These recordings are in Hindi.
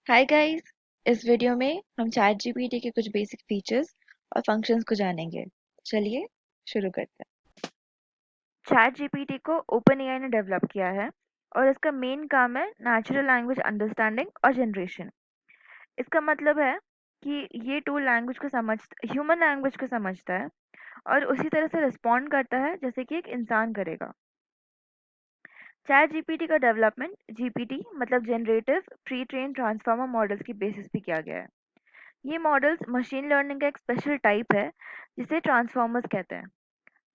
Hi guys. इस वीडियो में हम चैट जीपीटी के कुछ बेसिक फीचर्स और फंक्शंस को जानेंगे। चलिए शुरू करते हैं। चैट जीपीटी को ओपन एआई ने डेवलप किया है और इसका मेन काम है नेचुरल लैंग्वेज अंडरस्टैंडिंग और जनरेशन। इसका मतलब है कि ये टूल ह्यूमन लैंग्वेज को समझता है और उसी तरह से रिस्पॉन्ड करता है जैसे कि एक इंसान करेगा। चैट जीपीटी का डेवलपमेंट जीपीटी मतलब generative pre train transformer models की बेसिस पे किया गया है। ये मॉडल्स मशीन लर्निंग का एक स्पेशल टाइप है जिसे ट्रांसफॉर्मर्स कहते हैं।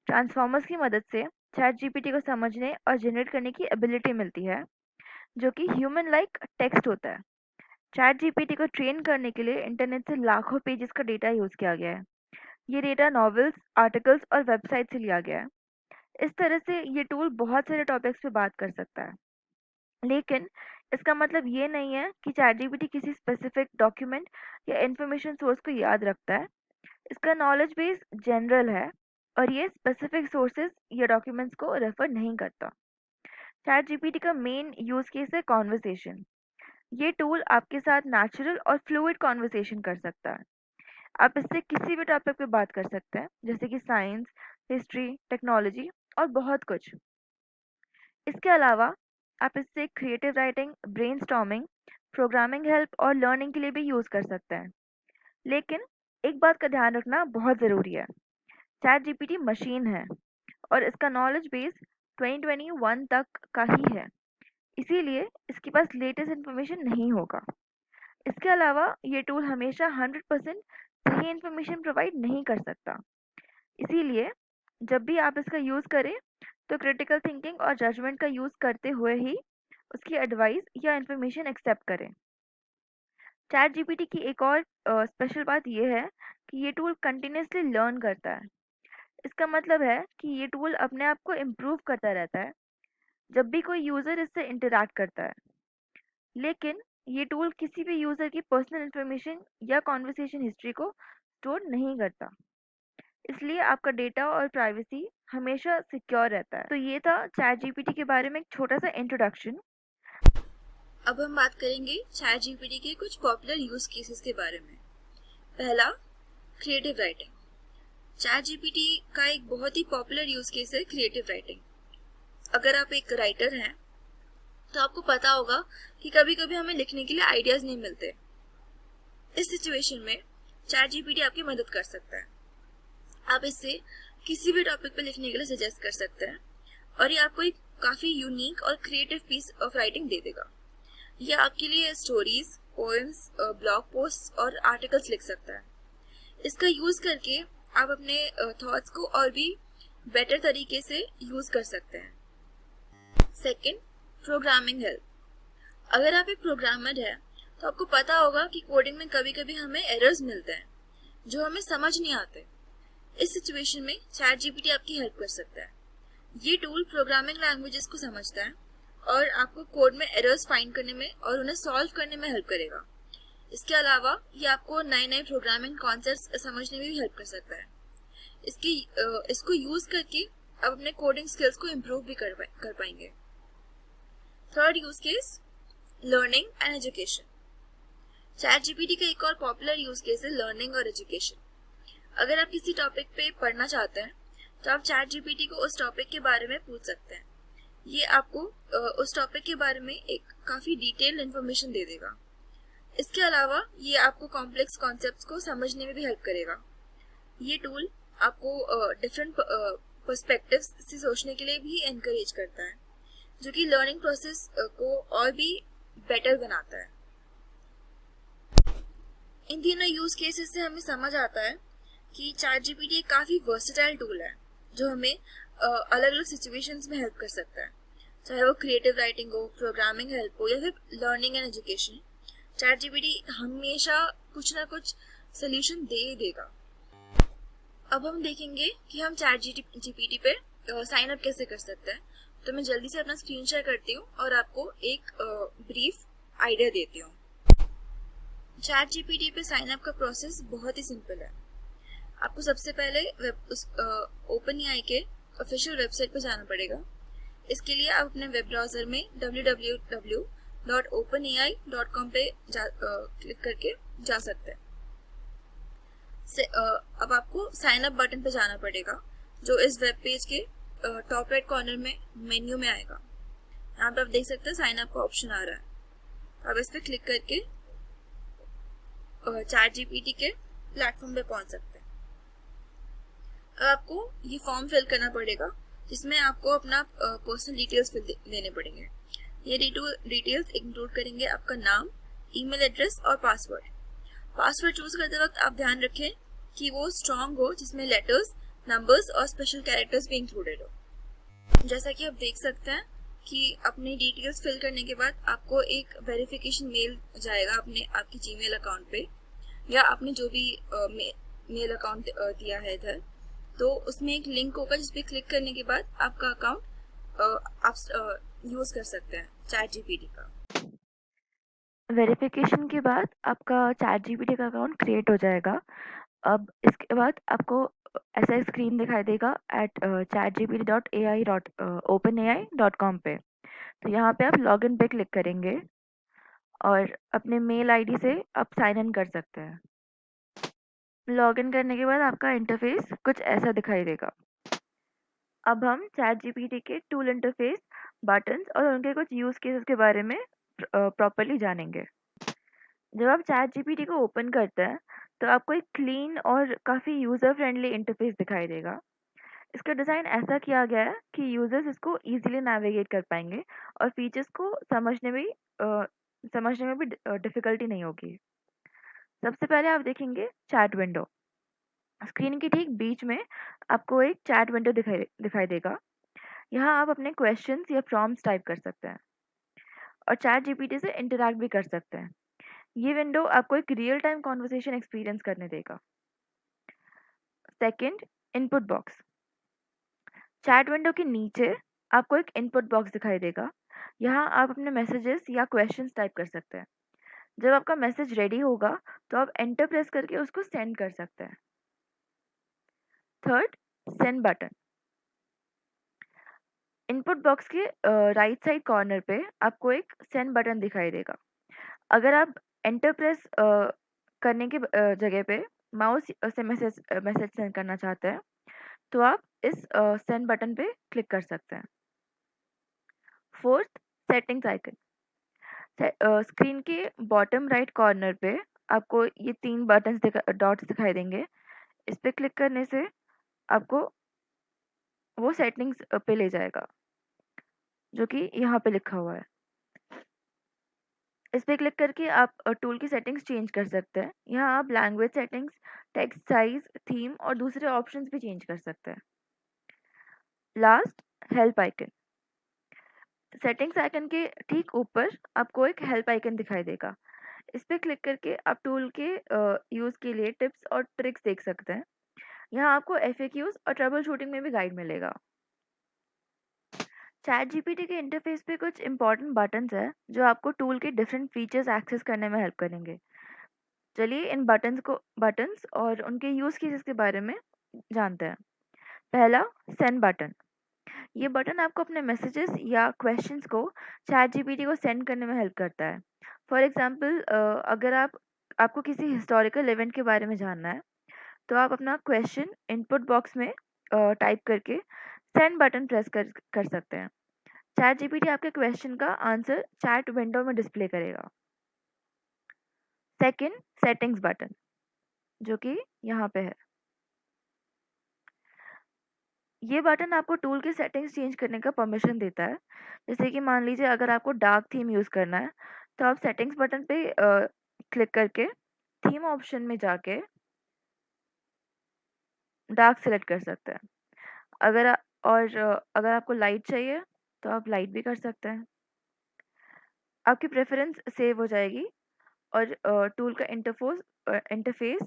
ट्रांसफॉर्मर्स की मदद से चैट जीपीटी को समझने और जनरेट करने की एबिलिटी मिलती है जो कि ह्यूमन लाइक टेक्स्ट होता है। चैट जीपीटी को ट्रेन करने के लिए इंटरनेट से लाखों पेजेस का डेटा यूज किया गया है। ये डेटा नॉवेल्स, आर्टिकल्स और वेबसाइट से लिया गया है। इस तरह से ये टूल बहुत सारे टॉपिक्स पे बात कर सकता है, लेकिन इसका मतलब ये नहीं है कि चैटजीपीटी किसी स्पेसिफिक डॉक्यूमेंट या इंफॉर्मेशन सोर्स को याद रखता है। इसका नॉलेज बेस जनरल है और ये स्पेसिफिक सोर्सेज या डॉक्यूमेंट्स को रेफर नहीं करता। चैटजीपीटी का मेन यूज केस है कॉन्वर्सेशन। ये टूल आपके साथ नेचुरल और फ्लूइड कॉन्वर्सेशन कर सकता है। आप इससे किसी भी टॉपिक पे बात कर सकते हैं, जैसे कि साइंस, हिस्ट्री, टेक्नोलॉजी और बहुत कुछ। इसके अलावा आप इससे creative writing, brainstorming, programming help और लर्निंग के लिए भी यूज़ कर सकते हैं। लेकिन एक बात का ध्यान रखना बहुत ज़रूरी है। चैट जीपीटी मशीन है और इसका नॉलेज बेस 2021 तक का ही है, इसीलिए इसके पास लेटेस्ट इन्फॉर्मेशन नहीं होगा। इसके अलावा ये टूल हमेशा 100% सही इन्फॉर्मेशन प्रोवाइड नहीं कर सकता, इसीलिए जब भी आप इसका यूज़ करें तो क्रिटिकल थिंकिंग और जजमेंट का यूज़ करते हुए ही उसकी एडवाइस या इन्फॉर्मेशन एक्सेप्ट करें। चैट जीपीटी की एक और स्पेशल बात यह है कि ये टूल कंटिन्यूसली लर्न करता है। इसका मतलब है कि ये टूल अपने आप को इम्प्रूव करता रहता है जब भी कोई यूज़र इससे इंटरैक्ट करता है। लेकिन ये टूल किसी भी यूज़र की पर्सनल इन्फॉर्मेशन या कॉन्वर्सेशन हिस्ट्री को स्टोर नहीं करता, इसलिए आपका डेटा और प्राइवेसी हमेशा सिक्योर रहता है। तो ये था चैट जीपीटी के बारे में एक छोटा सा इंट्रोडक्शन। अब हम बात करेंगे चैट जीपीटी के कुछ पॉपुलर यूज केसेस के बारे में। पहला, क्रिएटिव राइटिंग। चैट जीपीटी का एक बहुत ही पॉपुलर यूज केस है क्रिएटिव राइटिंग। अगर आप एक राइटर हैं तो आपको पता होगा कि कभी कभी हमें लिखने के लिए आइडियाज नहीं मिलते। इस सिचुएशन में चैट जीपीटी आपकी मदद कर सकता है। आप इससे किसी भी टॉपिक पर लिखने के लिए सजेस्ट कर सकते हैं और ये आपको एक काफी यूनिक और क्रिएटिव पीस ऑफ राइटिंग दे देगा। यह आपके लिए स्टोरीज, पोएम्स, ब्लॉग पोस्ट और आर्टिकल्स लिख सकता है। इसका यूज करके आप अपने थॉट्स को और भी बेटर तरीके से यूज कर सकते हैं। Second, programming help. अगर आप एक प्रोग्रामर है तो आपको पता होगा कि कोडिंग में कभी कभी हमें एरर्स मिलते हैं जो हमें समझ नहीं आते। इस सिचुएशन में चैट जीपीटी आपकी हेल्प कर सकता है। ये टूल प्रोग्रामिंग लैंग्वेजेस को समझता है और आपको कोड में एरर्स फाइंड करने में और उन्हें सॉल्व करने में हेल्प करेगा। इसके अलावा ये आपको नए नए प्रोग्रामिंग कॉन्सेप्ट्स समझने में भी हेल्प कर सकता है। इसको यूज करके आप अपने कोडिंग स्किल्स को इम्प्रूव भी कर पाएंगे। Third use case, learning and education. Chat GPT का एक और पॉपुलर यूज केस है लर्निंग और एजुकेशन। अगर आप किसी टॉपिक पे पढ़ना चाहते हैं तो आप चैट जीपीटी को उस टॉपिक के बारे में पूछ सकते हैं। ये आपको उस टॉपिक के बारे में एक काफ़ी डिटेल्ड इन्फॉर्मेशन दे देगा। इसके अलावा ये आपको कॉम्प्लेक्स कॉन्सेप्ट्स को समझने में भी हेल्प करेगा। ये टूल आपको डिफरेंट पर्सपेक्टिव्स से सोचने के लिए भी एनकरेज करता है, जो कि लर्निंग प्रोसेस को और भी बेटर बनाता है। इन तीनों यूज केसेस से हमें समझ आता है कि चैट जीपीटी एक काफ़ी वर्सेटाइल टूल है जो हमें अलग अलग सिचुएशंस में हेल्प कर सकता है, चाहे वो क्रिएटिव राइटिंग हो, प्रोग्रामिंग हेल्प हो या फिर learning and education. Chat GPT हमेशा कुछ ना कुछ सोल्यूशन दे ही देगा। अब हम देखेंगे कि हम चैट जीपीटी पे साइन अप कैसे कर सकते हैं। तो मैं जल्दी से अपना स्क्रीन शेयर करती हूँ और आपको एक ब्रीफ आइडिया देती हूँ। चैट जीपीटी पे साइन अप का प्रोसेस बहुत ही सिंपल है। आपको सबसे पहले ओपन एआई के ऑफिशियल वेबसाइट पर जाना पड़ेगा। इसके लिए आप अपने वेब ब्राउज़र में www.openai.com www.openai.com पे क्लिक करके जा सकते हैं। अब आपको साइन अप बटन पे जाना पड़ेगा, जो इस वेब पेज के टॉप राइट कॉर्नर में मेन्यू में आएगा। यहाँ पे आप देख सकते हैं साइन अप का ऑप्शन आ रहा है। आप इस पर क्लिक करके चैट जीपीटी के प्लेटफॉर्म पे पहुंच सकते हैं। अब आपको ये फॉर्म फिल करना पड़ेगा, जिसमें आपको अपना पर्सनल डिटेल्स देने पड़ेंगे। ये डिटेल्स इंक्लूड करेंगे आपका नाम, ईमेल एड्रेस और पासवर्ड। पासवर्ड चूज करते वक्त आप ध्यान रखें कि वो स्ट्रॉन्ग हो, जिसमें लेटर्स, नंबर्स और स्पेशल कैरेक्टर्स भी इंक्लूडेड हो। जैसा कि आप देख सकते हैं कि अपनी डिटेल्स फिल करने के बाद आपको एक वेरिफिकेशन मेल जाएगा आपके जीमेल अकाउंट पे, या आपने जो भी मेल अकाउंट दिया है इधर, तो उसमें एक लिंक होगा जिस पे क्लिक करने के बाद आपका अकाउंट आप यूज कर सकते हैं चैट जीपीटी का। वेरिफिकेशन के बाद आपका चैट जीपीटी का अकाउंट क्रिएट हो जाएगा। अब इसके बाद आपको ऐसा स्क्रीन दिखाई देगा एट chatgpt.ai.openai.com पे। तो यहाँ पे आप लॉगिन पे क्लिक करेंगे और अपने मेल आईडी से आप साइन इन कर सकते हैं। लॉगिन करने के बाद आपका इंटरफेस कुछ ऐसा दिखाई देगा। अब हम चैट जीपीटी के टूल इंटरफेस, बटन्स और उनके कुछ यूज केसेस के बारे में प्रॉपरली जानेंगे। जब आप चैट जीपीटी को ओपन करते हैं तो आपको एक क्लीन और काफ़ी यूज़र फ्रेंडली इंटरफेस दिखाई देगा। इसका डिज़ाइन ऐसा किया गया है कि यूज़र्स इसको इजीली नेविगेट कर पाएंगे और फीचर्स को समझने में भी डिफ़िकल्टी नहीं होगी। सबसे पहले आप देखेंगे चैट विंडो। स्क्रीन के ठीक बीच में आपको एक चैट विंडो दिखाई देगा। यहाँ आप अपने क्वेश्चंस या प्रॉम्प्ट्स टाइप कर सकते हैं और चैट जीपीटी से इंटरैक्ट भी कर सकते हैं। ये विंडो आपको एक रियल टाइम कॉन्वर्सेशन एक्सपीरियंस करने देगा। Second, input box. Chat window के नीचे आपको एक इनपुट बॉक्स दिखाई देगा। यहाँ आप अपने मैसेजेस या क्वेश्चंस टाइप कर सकते हैं। जब आपका मैसेज रेडी होगा तो आप एंटर प्रेस करके उसको सेंड कर सकते हैं। Third, send button. Input box के राइट साइड कॉर्नर पे आपको एक सेंड बटन दिखाई देगा। अगर आप एंटर प्रेस करने की जगह पे माउस से मैसेज सेंड करना चाहते हैं तो आप इस सेंड बटन पे क्लिक कर सकते हैं। Fourth, settings icon. स्क्रीन के बॉटम राइट कॉर्नर पे आपको ये 3 डॉट्स दिखाई देंगे। इस पे क्लिक करने से आपको वो सेटिंग्स पे ले जाएगा, जो कि यहाँ पे लिखा हुआ है। इस पे क्लिक करके आप टूल की सेटिंग्स चेंज कर सकते हैं। यहाँ आप language settings, text size, theme और दूसरे ऑप्शंस भी चेंज कर सकते हैं। Last, help icon. Settings icon के ठीक ऊपर आपको एक हेल्प आइकन दिखाई देगा। इस पे क्लिक करके आप टूल के यूज़ के लिए टिप्स और ट्रिक्स देख सकते हैं। यहाँ आपको एफएक्यूज और ट्रबल शूटिंग में भी गाइड मिलेगा। चैट जीपीटी के इंटरफेस पे कुछ इंपॉर्टेंट बटन्स हैं जो आपको टूल के डिफरेंट फीचर्स एक्सेस करने में हेल्प करेंगे। चलिए इन बटन्स और उनके यूज़ केसेस के बारे में जानते हैं। पहला, सेंड बटन। ये बटन आपको अपने मैसेजेस या क्वेश्चंस को चैट जीपीटी को सेंड करने में हेल्प करता है। फॉर एग्जांपल, अगर आपको किसी हिस्टोरिकल इवेंट के बारे में जानना है तो आप अपना क्वेश्चन इनपुट बॉक्स में टाइप करके सेंड बटन प्रेस कर सकते हैं। चैट जीपीटी आपके क्वेश्चन का आंसर चैट विंडो में डिस्प्ले करेगा। सेकंड, सेटिंग्स बटन, जो कि यहाँ पे है। ये बटन आपको टूल की सेटिंग्स चेंज करने का परमिशन देता है। जैसे कि मान लीजिए अगर आपको डार्क थीम यूज़ करना है तो आप सेटिंग्स बटन पे क्लिक करके थीम ऑप्शन में जाके डार्क सेलेक्ट कर सकते हैं। अगर आपको लाइट चाहिए तो आप लाइट भी कर सकते हैं। आपकी प्रेफरेंस सेव हो जाएगी और टूल का इंटरफेस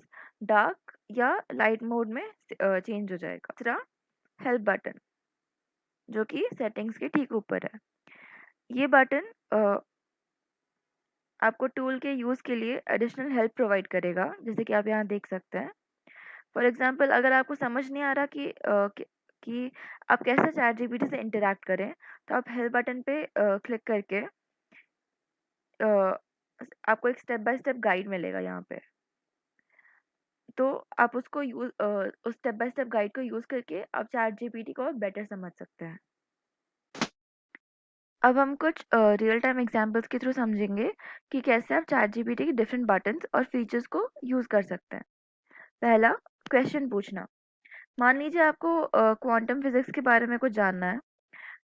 डार्क या लाइट मोड में चेंज हो जाएगा। तीसरा, हेल्प बटन, जो कि सेटिंग्स के ठीक ऊपर है। ये बटन आपको टूल के यूज़ के लिए एडिशनल हेल्प प्रोवाइड करेगा, जैसे कि आप यहाँ देख सकते हैं। फॉर एग्जांपल, अगर आपको समझ नहीं आ रहा कि आप कैसे चैट जीपीटी से इंटरैक्ट करें तो आप हेल्प बटन पे क्लिक करके आपको एक स्टेप बाय स्टेप गाइड मिलेगा यहाँ पे। तो आप उसको उस स्टेप बाय स्टेप गाइड को यूज़ करके आप चैटजीपीटी को और बेटर समझ सकते हैं। अब हम कुछ रियल टाइम एग्जांपल्स के थ्रू समझेंगे कि कैसे आप चैटजीपीटी के डिफरेंट बटन्स और फीचर्स को यूज़ कर सकते हैं। पहला, क्वेश्चन पूछना। मान लीजिए आपको क्वांटम फिजिक्स के बारे में कुछ जानना है,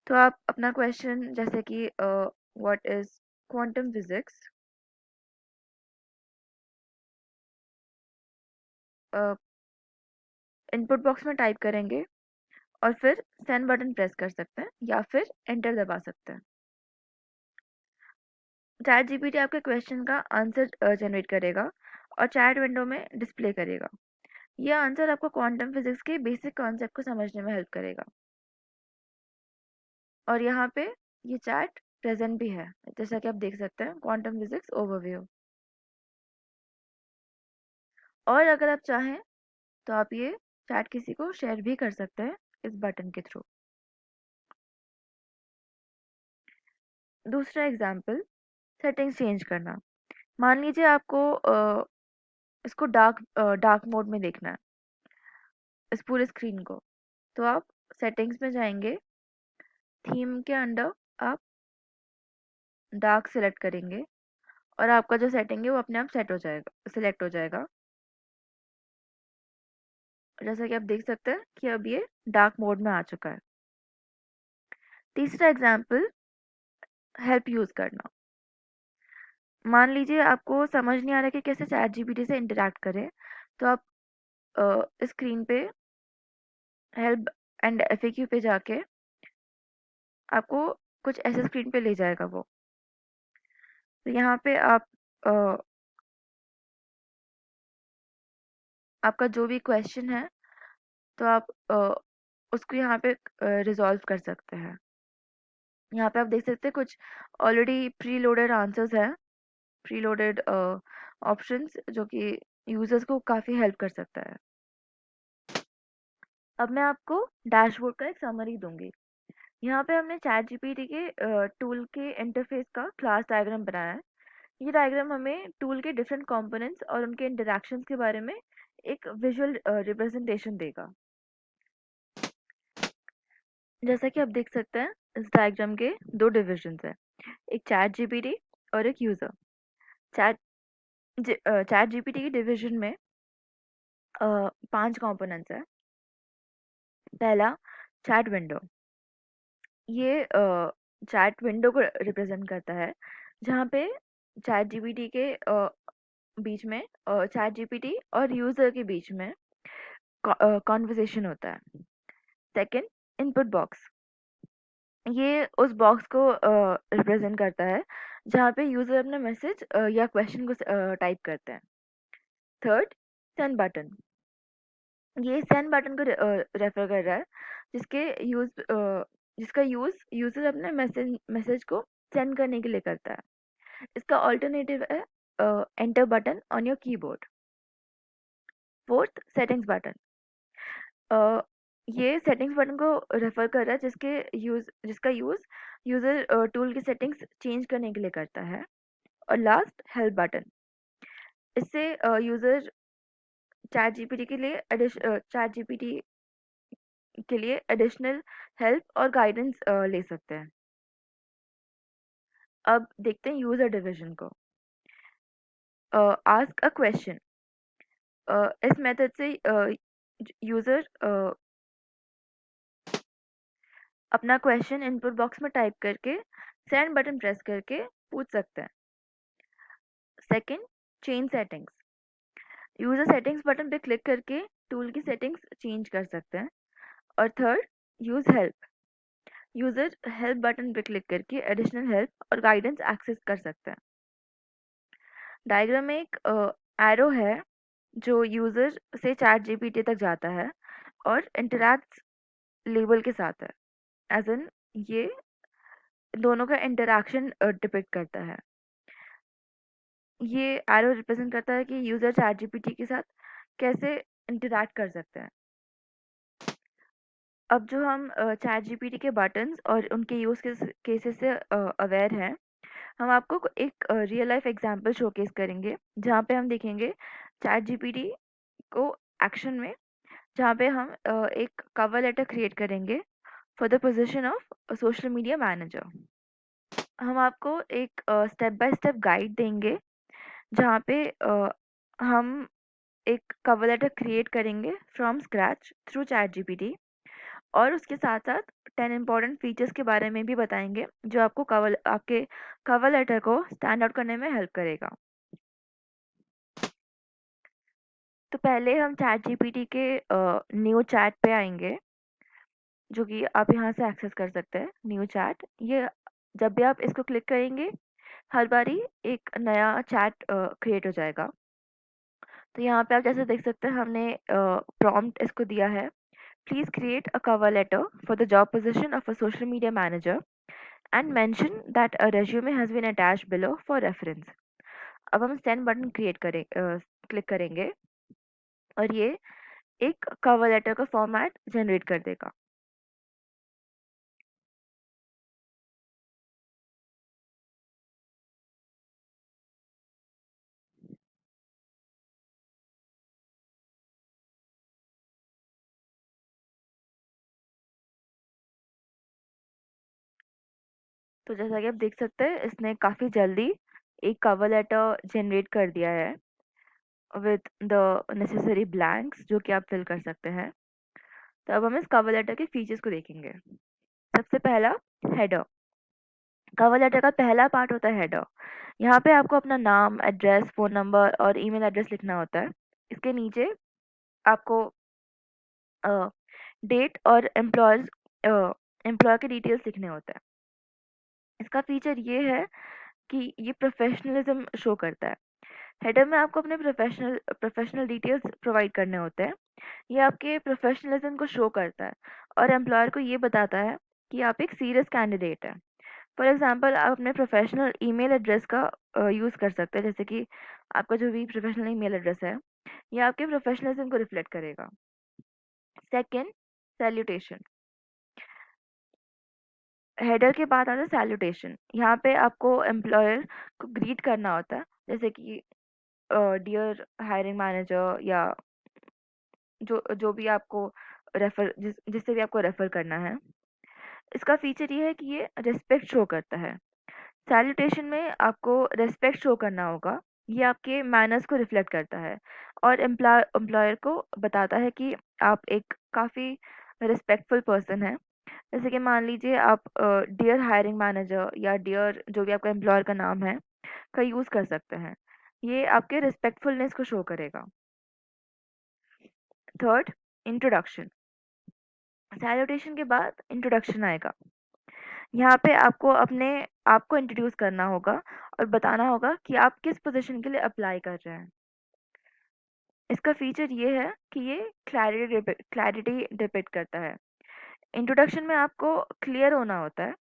तो आप अपना क्वेश्चन जैसे कि what is quantum physics, input box में टाइप करेंगे और फिर सेंड बटन प्रेस कर सकते हैं या फिर एंटर दबा सकते हैं। चैट जीपीटी आपके क्वेश्चन का आंसर जनरेट करेगा और चैट विंडो में डिस्प्ले करेगा। यह आंसर आपको क्वांटम फिजिक्स के बेसिक कॉन्सेप्ट को समझने में हेल्प करेगा। और यहाँ पे ये चैट प्रेजेंट भी है, जैसा कि आप देख सकते हैं, क्वांटम फिजिक्स ओवरव्यू। और अगर आप चाहें तो आप ये चैट किसी को शेयर भी कर सकते हैं इस बटन के थ्रू। दूसरा एग्जाम्पल, सेटिंग्स चेंज करना। मान लीजिए आपको इसको डार्क मोड में देखना है, इस पूरे स्क्रीन को। तो आप सेटिंग्स में जाएंगे, थीम के अंडर आप डार्क सेलेक्ट करेंगे और आपका जो सेटिंग है वो अपने आप सेट हो जाएगा, सिलेक्ट हो जाएगा। जैसा कि आप देख सकते हैं कि अब ये डार्क मोड में आ चुका है। तीसरा एग्जाम्पल, हेल्प यूज करना। मान लीजिए आपको समझ नहीं आ रहा कि कैसे चैट जीपीटी से इंटरेक्ट करें, तो आप स्क्रीन पे हेल्प एंड एफएक्यू पे जाके आपको कुछ ऐसे स्क्रीन पे ले जाएगा वो। तो यहाँ पे आप अ, आपका जो भी क्वेश्चन है तो आप उसको यहाँ पे रिजॉल्व कर सकते हैं। यहाँ पे आप देख सकते हैं कुछ ऑलरेडी प्री लोडेड आंसर्स हैं, प्री लोडेड ऑप्शंस, जो कि यूजर्स को काफ़ी हेल्प कर सकता है। अब मैं आपको डैशबोर्ड का एक समरी दूंगी। यहाँ पे हमने चैट जीपीटी के टूल के इंटरफेस का क्लास डायग्राम बनाया है। ये डायग्राम हमें टूल के डिफरेंट कंपोनेंट्स और उनके इंटरैक्शंस के बारे में एक विजुअल रिप्रेजेंटेशन देगा। जैसा कि आप देख सकते हैं, इस डायग्राम के दो डिविजन्स हैं, एक चैट जीपीटी और एक यूजर। चैट चैट जीपीटी की डिवीजन में 5 कंपोनेंट्स हैं। पहला, चैट विंडो। ये चैट विंडो को रिप्रेजेंट करता है, जहाँ पे चैट जीपीटी के बीच में चैट जीपीटी और यूजर के बीच में कॉन्वर्सेशन होता है। Second, input box. ये उस बॉक्स को रिप्रेजेंट करता है जहाँ पे यूजर अपना मैसेज या क्वेश्चन को टाइप करते हैं। Third, send button. ये सेंड बटन को रेफर कर रहा है, जिसके यूज जिसका यूज यूजर अपने मैसेज को सेंड करने के लिए करता है। इसका ऑल्टरनेटिव है enter button on your keyboard. Fourth, settings button. ये सेटिंग्स बटन को रेफर कर रहा है, जिसका यूज यूजर टूल की सेटिंग्स चेंज करने के लिए करता है। और लास्ट, हेल्प बटन। इससे यूजर चैट जीपीटी के लिए एडिशनल हेल्प और गाइडेंस ले सकते हैं। अब देखते हैं यूजर डिवीजन को। Ask a question. इस मेथड से यूजर अपना क्वेश्चन इनपुट बॉक्स में टाइप करके सेंड बटन प्रेस करके पूछ सकते हैं। Second, change settings. User settings button पे क्लिक करके टूल की सेटिंग्स चेंज कर सकते हैं। और third, use help. User help button पे क्लिक करके एडिशनल हेल्प और गाइडेंस एक्सेस कर सकते हैं। डायग्राम में एक एरो है जो यूजर से चैट जीपीटी तक जाता है और इंटरैक्ट लेबल के साथ है, एज इन ये दोनों का इंटरैक्शन डिपिक्ट करता है। ये एरो रिप्रेजेंट करता है कि यूजर चैट जीपीटी के साथ कैसे इंटरैक्ट कर सकते हैं। अब जो हम चैट जीपीटी के बटन्स और उनके यूज केसेस से अवेयर हैं, हम आपको एक रियल लाइफ एग्जांपल शोकेस करेंगे जहाँ पे हम देखेंगे चैट जीपीटी को एक्शन में, जहाँ पे हम एक कवर लेटर क्रिएट करेंगे for the position of social media manager. हम आपको एक स्टेप बाय स्टेप गाइड देंगे जहाँ पे हम एक कवर लेटर क्रिएट करेंगे from scratch through chat GPT, और उसके साथ साथ 10 इम्पोर्टेंट फीचर्स के बारे में भी बताएंगे जो आपको आपके कवर लेटर को स्टैंड आउट करने में हेल्प करेगा। तो पहले हम चैट जीपीटी के न्यू चैट पे आएंगे, जो कि आप यहाँ से एक्सेस कर सकते हैं। न्यू चैट, ये जब भी आप इसको क्लिक करेंगे हर बारी एक नया चैट क्रिएट हो जाएगा। तो यहाँ पे आप जैसे देख सकते हैं हमने प्रॉम्प्ट इसको दिया है, please create a cover letter for the job position of a social media manager and mention that a resume has been attached below for reference. अब हम सेंड बटन क्लिक करेंगे और ये एक कवर लेटर का फॉर्मेट जनरेट कर देगा। तो जैसा कि आप देख सकते हैं इसने काफ़ी जल्दी एक कवर लेटर जनरेट कर दिया है विद द नेसेसरी ब्लैंक्स जो कि आप फिल कर सकते हैं। तो अब हम इस कवर लेटर के फीचर्स को देखेंगे। सबसे पहला, हेडर। कवर लेटर का पहला पार्ट होता है हेडर। यहाँ पे आपको अपना नाम, एड्रेस, फ़ोन नंबर और ईमेल एड्रेस लिखना होता है। इसके नीचे आपको डेट और एम्प्लॉयर के डिटेल्स लिखने होते हैं। इसका फीचर ये है कि ये प्रोफेशनलिज्म शो करता है। हेडर में आपको अपने प्रोफेशनल डिटेल्स प्रोवाइड करने होते हैं। ये आपके प्रोफेशनलिज्म को शो करता है और एम्प्लॉयर को ये बताता है कि आप एक सीरियस कैंडिडेट हैं। फॉर एग्जांपल आप अपने प्रोफेशनल ईमेल एड्रेस का यूज़ कर सकते हैं, जैसे कि आपका जो भी प्रोफेशनल ईमेल एड्रेस है ये आपके प्रोफेशनलिज्म को रिफ्लेक्ट करेगा। Second, salutation. हेडर के बाद आता है सैल्यूटेशन। यहाँ पे आपको एम्प्लॉयर को ग्रीट करना होता है, जैसे कि डियर हायरिंग मैनेजर, या जो जो भी आपको जिससे भी आपको रेफर करना है। इसका फीचर ये है कि ये रिस्पेक्ट शो करता है। सैल्यूटेशन में आपको रिस्पेक्ट शो करना होगा। ये आपके मैनर्स को रिफ्लेक्ट करता है और एम्प्लॉयर को बताता है कि आप एक काफ़ी रिस्पेक्टफुल पर्सन है। जैसे कि मान लीजिए आप डियर हायरिंग मैनेजर या डियर जो भी आपका एम्प्लॉयर का नाम है का यूज़ कर सकते हैं। ये आपके रिस्पेक्टफुलनेस को शो करेगा। Third, introduction. सैल्यूटेशन के बाद इंट्रोडक्शन आएगा। यहाँ पे आपको अपने आप को इंट्रोड्यूस करना होगा और बताना होगा कि आप किस पोजीशन के लिए अप्लाई कर रहे हैं। इसका फीचर ये है कि ये क्लैरिटी डिपिक्ट करता है। इंट्रोडक्शन में आपको क्लियर होना होता है।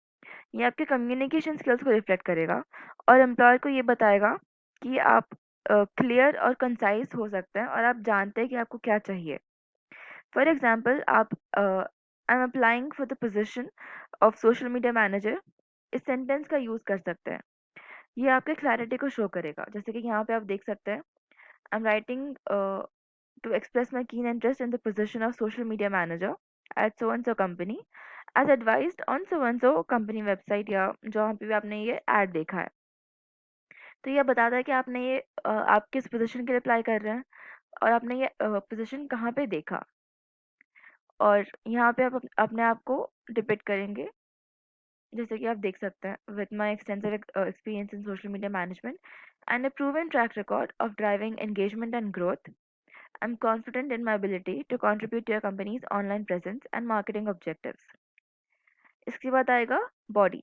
ये आपके कम्युनिकेशन स्किल्स को रिफ्लेक्ट करेगा और एम्प्लॉयर को ये बताएगा कि आप क्लियर और कंसाइज हो सकते हैं और आप जानते हैं कि आपको क्या चाहिए। फॉर एग्जाम्पल आप I am applying for the position of social media manager, इस सेंटेंस का यूज़ कर सकते हैं। ये आपके क्लैरिटी को शो करेगा। जैसे कि यहाँ पे आप देख सकते हैं, I am writing to express my keen interest in the position of social media manager at so and so company as advised on so and so company website, या जहाँ पे भी आपने ये ऐड देखा है। तो ये बताता है कि आपने ये आप किस पोजीशन के लिए अप्लाई कर रहे हैं और आपने ये पोजीशन कहाँ पे देखा। और यहाँ पे आप अपने आप को डिपिक्ट करेंगे, जैसे कि आप देख सकते हैं, with my extensive experience in social media management and a proven track record of driving engagement and growth, I am confident in my ability to contribute to your company's online presence and marketing objectives. इसके बाद आएगा बॉडी।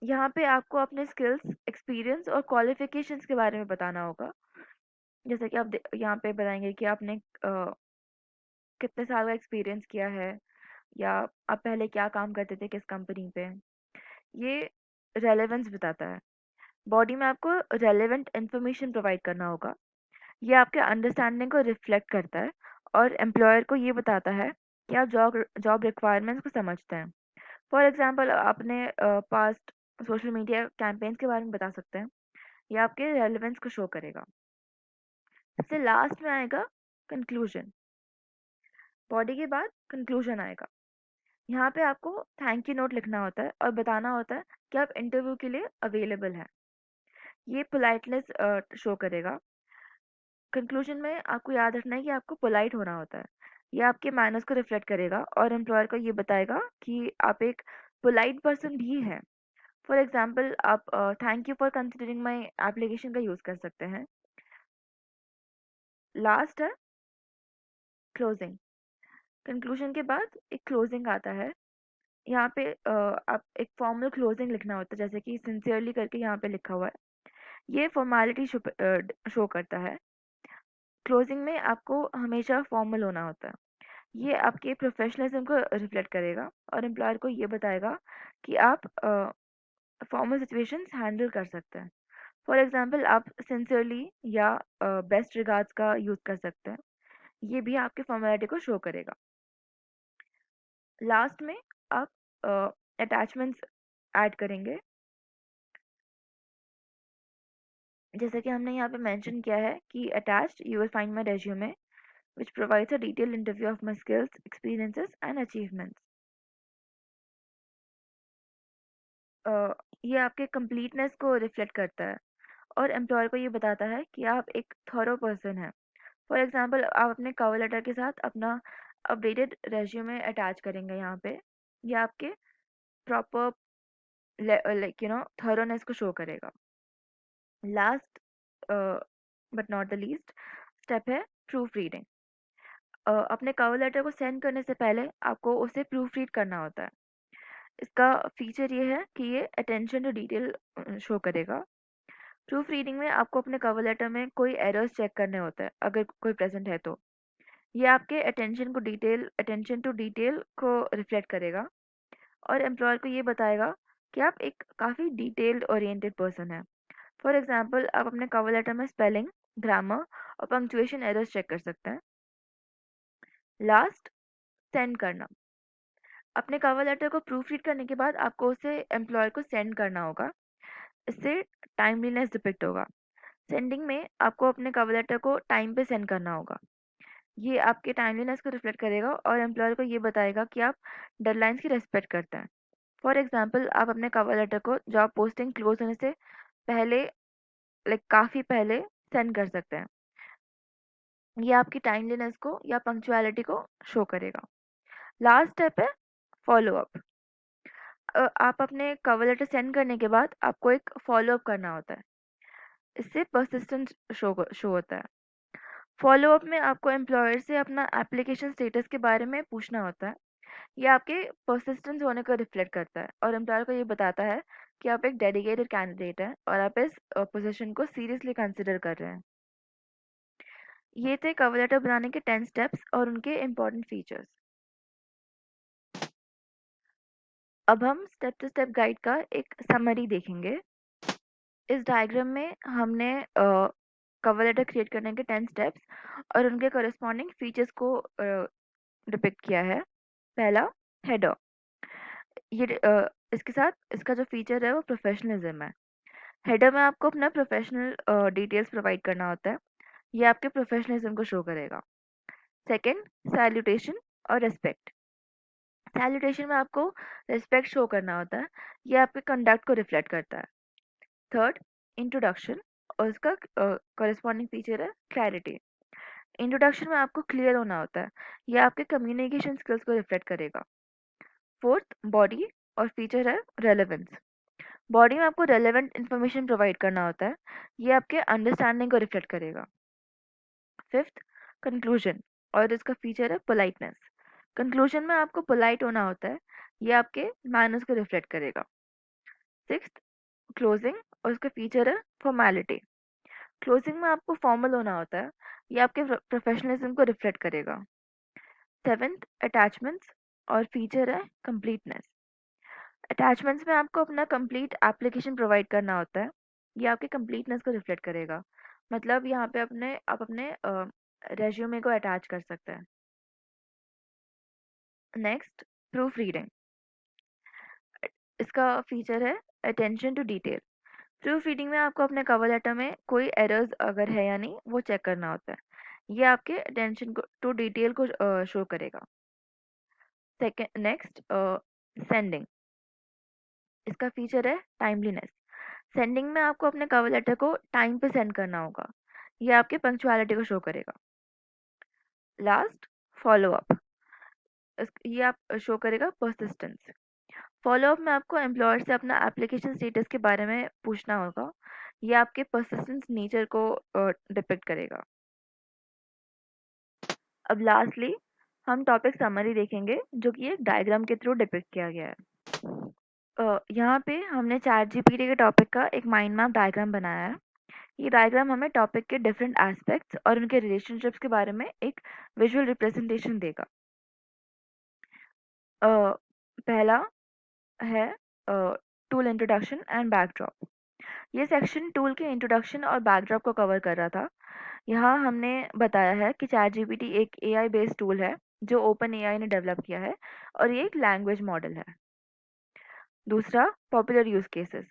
यहाँ पे आपको अपने स्किल्स, एक्सपीरियंस और क्वालिफिकेशंस के बारे में बताना होगा। जैसे कि आप यहाँ पे बताएंगे कि आपने कितने साल का एक्सपीरियंस किया है, या आप पहले क्या काम करते थे किस कंपनी पे। ये रेलेवेंस बताता है। बॉडी में आपको रेलेवेंट इंफॉर्मेशन प्रोवाइड करना होगा। ये आपके अंडरस्टैंडिंग को रिफ्लेक्ट करता है और एम्प्लॉयर को ये बताता है कि आप जॉब जॉब रिक्वायरमेंट्स को समझते हैं। फॉर एग्जांपल आपने पास्ट सोशल मीडिया कैंपेन्स के बारे में बता सकते हैं। ये आपके रेलेवेंस को शो करेगा। सबसे लास्ट में आएगा कंक्लूजन। बॉडी के बाद कंक्लूजन आएगा। यहाँ पे आपको थैंक यू नोट लिखना होता है और बताना होता है कि आप इंटरव्यू के लिए अवेलेबल हैं। ये पोलाइटनेस शो करेगा। कंक्लूजन में आपको याद रखना है कि आपको पोलाइट होना होता है। ये आपके मैनर्स को रिफ्लेक्ट करेगा और एम्प्लॉयर को ये बताएगा कि आप एक पोलाइट पर्सन भी हैं। फॉर एग्जाम्पल आप thank you for considering my application का यूज़ कर सकते हैं। लास्ट है क्लोजिंग। कंक्लूजन के बाद एक क्लोजिंग आता है। यहाँ पे आप एक फॉर्मल क्लोजिंग लिखना होता है, जैसे कि सिंसियरली करके यहाँ पे लिखा हुआ है। ये फॉर्मेलिटी शो करता है। क्लोजिंग में आपको हमेशा फॉर्मल होना होता है। ये आपके प्रोफेशनलिज्म को रिफ्लेक्ट करेगा और एम्प्लॉयर को ये बताएगा कि आप फॉर्मल सिचुएशंस हैंडल कर सकते हैं। फॉर एग्जांपल आप सिंसियरली या बेस्ट रिगार्ड्स का यूज़ कर सकते हैं। ये भी आपके फॉर्मेलिटी को शो करेगा। लास्ट में आप अटैचमेंट्स ऐड करेंगे, जैसे कि हमने यहाँ पे मेंशन किया है कि attached you will find my resume which provides a detailed interview of my skills, experiences and achievements. ये आपके कंप्लीटनेस को रिफ्लेक्ट करता है और एम्प्लॉयर को ये बताता है कि आप एक थॉरो पर्सन हैं। फॉर एग्जांपल आप अपने कवर लेटर के साथ अपना अपडेटेड रेज्यूमे अटैच करेंगे यहाँ पे। ये आपके प्रॉपर लाइक थॉरोनेस को शो करेगा। Last but not the least step है प्रूफ रीडिंग। अपने कवर लेटर को सेंड करने से पहले आपको उसे प्रूफ रीड करना होता है। इसका फीचर ये है कि ये अटेंशन टू डिटेल शो करेगा। प्रूफ रीडिंग में आपको अपने कवर लेटर में कोई एरर्स चेक करने होते हैं, अगर कोई प्रेजेंट है तो। ये आपके अटेंशन टू डिटेल को रिफ्लेक्ट करेगा और एम्प्लॉयर को ये बताएगा कि आप एक काफ़ी डिटेल्ड ओरिएंटेड पर्सन हैं। फॉर एग्जांपल आप अपने कवर लेटर में स्पेलिंग, ग्रामर और पंक्चुएशन एरर्स चेक कर सकते हैं। लास्ट, सेंड करना। अपने कवर लेटर को प्रूफ रीड करने के बाद आपको उसे एम्प्लॉयर को सेंड करना होगा। इससे टाइमलीनेस डिपिक्ट होगा। सेंडिंग में आपको अपने कवर लेटर को टाइम पे सेंड करना होगा। ये आपके टाइमलीनेस को रिफ्लेक्ट करेगा और एम्प्लॉयर को ये बताएगा कि आप डेडलाइंस की रिस्पेक्ट करते हैं। फॉर एग्जांपल आप अपने कवर लेटर को जॉब पोस्टिंग क्लोज होने से पहले, लाइक काफ़ी पहले सेंड कर सकते हैं। ये आपकी टाइमलीनेस को या पंक्चुअलिटी को शो करेगा। लास्ट स्टेप है फॉलो अप। आप अपने कवर लेटर सेंड करने के बाद आपको एक फॉलो अप करना होता है। इससे परसिस्टेंस शो होता है। फॉलो अप में आपको एम्प्लॉयर से अपना एप्लीकेशन स्टेटस के बारे में पूछना होता है। ये आपके परसिस्टेंस होने को रिफ्लेक्ट करता है और एम्प्लॉयर को ये बताता है कि आप एक डेडिकेटेड कैंडिडेट हैं और आप इस पोजीशन को सीरियसली कंसिडर कर रहे हैं। ये थे कवर लेटर बनाने के 10 स्टेप्स और उनके इम्पोर्टेंट फीचर्स। अब हम स्टेप टू स्टेप गाइड का एक समरी देखेंगे। इस डायग्राम में हमने कवर लेटर क्रिएट करने के 10 स्टेप्स और उनके कॉरेस्पॉन्डिंग फीचर्स को डिपिक्ट किया है। पहला, हेडर। इसके साथ इसका जो फीचर है वो प्रोफेशनलिज्म है। हेडर में आपको अपना प्रोफेशनल डिटेल्स प्रोवाइड करना होता है। ये आपके प्रोफेशनलिज्म को शो करेगा। सेकंड, सैल्यूटेशन और रिस्पेक्ट। सैल्यूटेशन में आपको रिस्पेक्ट शो करना होता है। ये आपके कंडक्ट को रिफ्लेक्ट करता है। थर्ड, इंट्रोडक्शन और उसका कॉरेस्पॉन्डिंग फीचर है क्लैरिटी। इंट्रोडक्शन में आपको क्लियर होना होता है। ये आपके कम्युनिकेशन स्किल्स को रिफ्लेक्ट करेगा। फोर्थ, बॉडी और फीचर है रेलेवेंस। बॉडी में आपको रेलेवेंट इन्फॉर्मेशन प्रोवाइड करना होता है। ये आपके अंडरस्टैंडिंग को रिफ्लेक्ट करेगा। फिफ्थ, कंक्लूजन और इसका फीचर है पोलाइटनेस। कंक्लूजन में आपको पोलाइट होना होता है। ये आपके मैनर्स को रिफ्लेक्ट करेगा। सिक्स्थ, क्लोजिंग और इसका फीचर है फॉर्मेलिटी। क्लोजिंग में आपको फॉर्मल होना होता है। ये आपके प्रोफेशनलिज्म को रिफ्लेक्ट करेगा। सेवेंथ, अटैचमेंट्स और फीचर है कंप्लीटनेस। अटैचमेंट्स में आपको अपना कंप्लीट एप्लीकेशन प्रोवाइड करना होता है। ये आपके कंप्लीटनेस को रिफ्लेक्ट करेगा। मतलब यहाँ पे आप अपने रेज्यूमे को अटैच कर सकते हैं। Next, proofreading. इसका फीचर है attention to detail. Proofreading में आपको अपने कवर लेटर में कोई एरर्स अगर है या नहीं वो चेक करना होता है। ये आपके अटेंशन टू डिटेल को शो करेगा। सेकेंड नेक्स्ट सेंडिंग, इसका फीचर है टाइमलीनेस। सेंडिंग में आपको अपने कवर लेटर को टाइम पे सेंड करना होगा। ये आपके पंक्चुअलिटी को शो करेगा। लास्ट फॉलो अप, ये आप शो करेगा परसिस्टेंस। फॉलो अप में आपको एम्प्लॉयर से अपना एप्लीकेशन स्टेटस के बारे में पूछना होगा। ये आपके परसिस्टेंस नेचर को डिपिक्ट करेगा। अब लास्टली हम टॉपिक समरी देखेंगे जो कि एक डायग्राम के थ्रू डिपिक्ट किया गया है। यहाँ पे हमने चैट जीपीटी के टॉपिक का एक माइंड मैप डायग्राम बनाया है। ये डायग्राम हमें टॉपिक के डिफरेंट एस्पेक्ट्स और उनके रिलेशनशिप्स के बारे में एक विजुअल रिप्रेजेंटेशन देगा। पहला है टूल इंट्रोडक्शन एंड बैकड्रॉप। ये सेक्शन टूल के इंट्रोडक्शन और बैकड्रॉप को कवर कर रहा था। यहाँ हमने बताया है कि चैट जीपीटी एक एआई बेस्ड टूल है जो ओपन एआई ने डेवलप किया है और ये एक लैंग्वेज मॉडल है। दूसरा पॉपुलर यूज केसेस,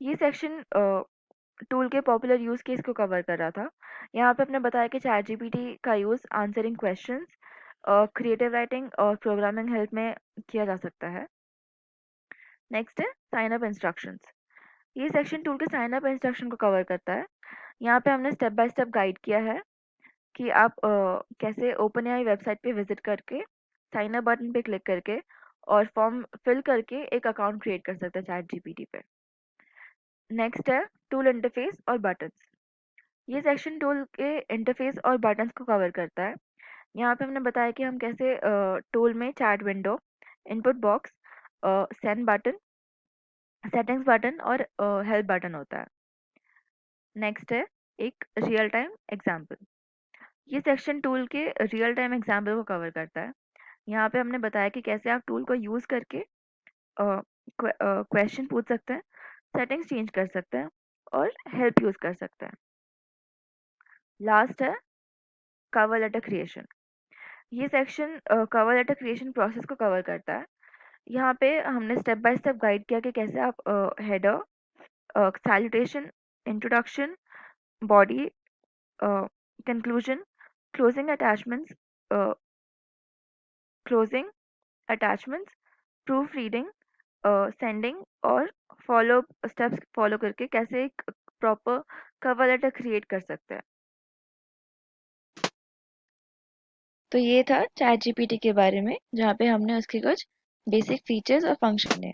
ये सेक्शन टूल के पॉपुलर यूज केस को कवर कर रहा था। यहाँ पे हमने बताया कि चैट जीपीटी का use answering questions, creative writing और प्रोग्रामिंग हेल्प में किया जा सकता है। नेक्स्ट है साइन अप इंस्ट्रक्शंस, ये सेक्शन टूल के साइन अप इंस्ट्रक्शन को कवर करता है। यहाँ पे हमने स्टेप बाय स्टेप गाइड किया है कि आप कैसे ओपनएआई वेबसाइट पे विजिट करके साइन अप बटन पे क्लिक करके और फॉर्म फिल करके एक अकाउंट क्रिएट कर सकते हैं चैट जीपीटी पे। नेक्स्ट है टूल इंटरफेस और बटन्स, ये सेक्शन टूल के इंटरफेस और बटन्स को कवर करता है। यहाँ पे हमने बताया कि हम कैसे टूल में chat window, input box, send button, settings button और हेल्प बटन होता है। नेक्स्ट है एक रियल टाइम एग्जाम्पल, ये सेक्शन टूल के रियल टाइम एग्जाम्पल को कवर करता है। यहाँ पे हमने बताया कि कैसे आप टूल को यूज करके क्वेश्चन पूछ सकते हैं, सेटिंग्स चेंज कर सकते हैं और हेल्प यूज कर सकते हैं। लास्ट है कवर लेटर क्रिएशन, ये section cover letter creation process को कवर करता है। यहाँ पे हमने स्टेप बाय स्टेप गाइड किया कि कैसे आप header, salutation, introduction, body, conclusion, closing attachments, closing attachments, proof reading, sending और फॉलो स्टेप्स फॉलो करके कैसे एक प्रॉपर कवर लेटर क्रिएट कर सकते हैं। तो ये था चैट जीपीटी के बारे में, जहाँ पे हमने उसके कुछ बेसिक फीचर्स और फंक्शन है।